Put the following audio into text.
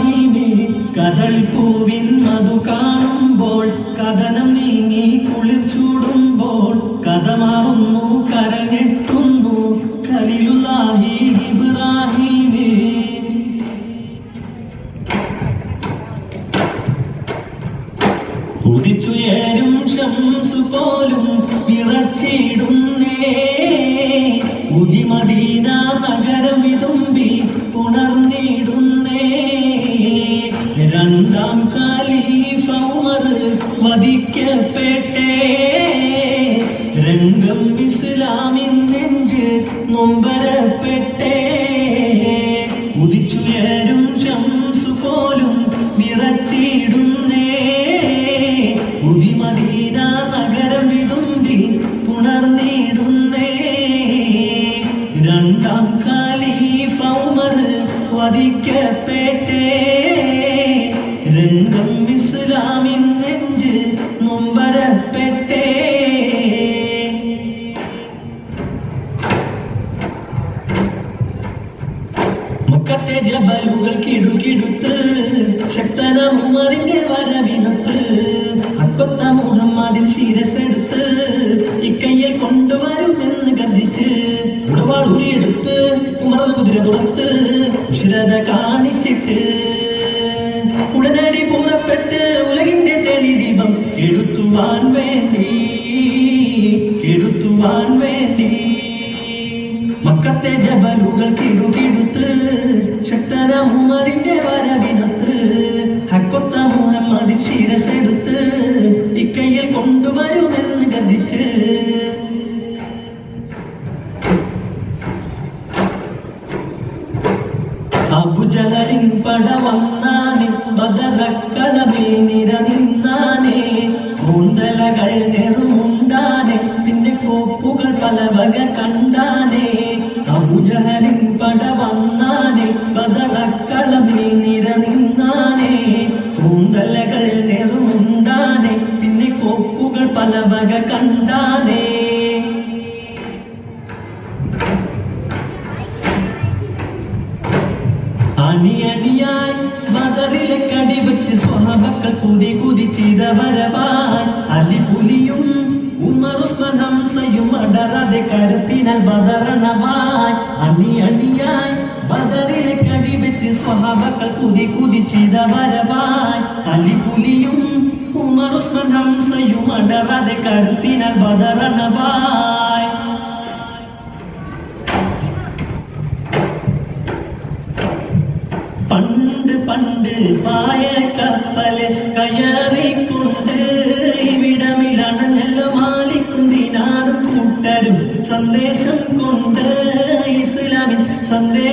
ഇബ്രാഹിമേ കദളിപ്പൂവിൻ മധു കാണുമ്പോൾ കഥനം നീങ്ങി കുളിർ ചൂടുമ്പോൾ കഥ മാറുന്നു കരൾ ഞെട്ടുന്നു ഖലീലുല്ലാഹി ഇബ്രാഹിമേ ഉദിച്ചുയരും ശംസു പോലും വിറച്ചിടുന്നേ ഉദിമദീന നഗരം വിതുമ്പി ഉണർന്നിടുന്നേ രണ്ടാം ഖലീഫ ഉമർ വധിക്കപ്പെട്ടേ രംഗം ഇസ്ലാമിൻ നെഞ്ച് നൊമ്പരപ്പെട്ടേ ഉദിച്ചുയരും ശംസു പോലും വിറച്ചിടുന്നേ ഉദിമദീന നഗരം വിതുമ്പി പുണർന്നിടുന്നേ രണ്ടാം ഖലീഫ ഉമർ വധിക്കപ്പെട്ടേ രംഗം ഇസ്ലാമിൻ നെഞ്ച് നൊമ്പരപ്പെട്ടേ മക്കത്തെ ജബലുകൾ കിടുകിടുത്ത് ശക്തന ഉമറിന്റെ വരവിനത്ത് അക്കൊത്ത മുഹമ്മദിൻ ശിരസെടുത്ത് ഇക്കയ്യിൽ കൊണ്ടുവരുമെന്ന് ഗർജിച്ച് ഉടവാൾ ഉരിയെടുത്ത് ഉമർ കുതിര തുറത്ത് ഉശ്രത കാണിച്ചിട്ട് ഉടനടി പുറപ്പെട്ട് ഉലകിന്റെ തെളിദീപം കെടുത്തുവാൻ വേണ്ടി മക്കത്തെ ജബലുകൾ കിടുകിടുത്ത് ശക്തന ഉമറിന്റെ വരവിനത്ത് ഹക്കൊത്ത മുഹമ്മദിൻ ശിരസെടുത്ത് ഇക്കയ്യിൽ കൊണ്ടുവരുമെന്ന് ഗർജിച്ച് അബുജഹലിൻ പട വന്നാനെ ബദറക്കളമേ നിരനിന്നാനെ കൂന്തലകൾ നെറുമുണ്ടാനെ പിന്നെ കോപ്പുകൾ പല വക കണ്ടാനെ അബുജഹലിൻ പട വന്നാനെ ബദറക്കളമേ നിരനിന്നാനെ കൂന്തലകൾ നെറുമുണ്ടാനെ പിന്നെ കോപ്പുകൾ പല വക കണ്ടാനെ അണിയണിയായി ബദറിലെ കടിവെച്ച് സ്വഹാബക്കൾ കുതിച്ചിത വരവാൻ അലിപുലിയും ഉമർ ഉസ്മാൻ ഹംസയും അടരാതെ കരുത്തിനാൽ ബദറണവാൻ അണിയണിയായി ബദറിലെ കടിവെച്ച് സ്വഹാബക്കൾ കുതിച്ചിത വരവാൻ അലിപുലിയും ഉമർ ഉസ്മാൻ ഹംസയും അടരാതെ കരുത്തിനാൽ ബദറണവാൻ പണ്ട് പായ കപ്പല് കയറിക്കൊണ്ട് ഇവിടമിലാണ് നെല്ലുമാലിക്കും ദിനാറും കൂട്ടരും സന്ദേശം കൊണ്ട് ഇസ്ലാമിൻ സന്ദേശം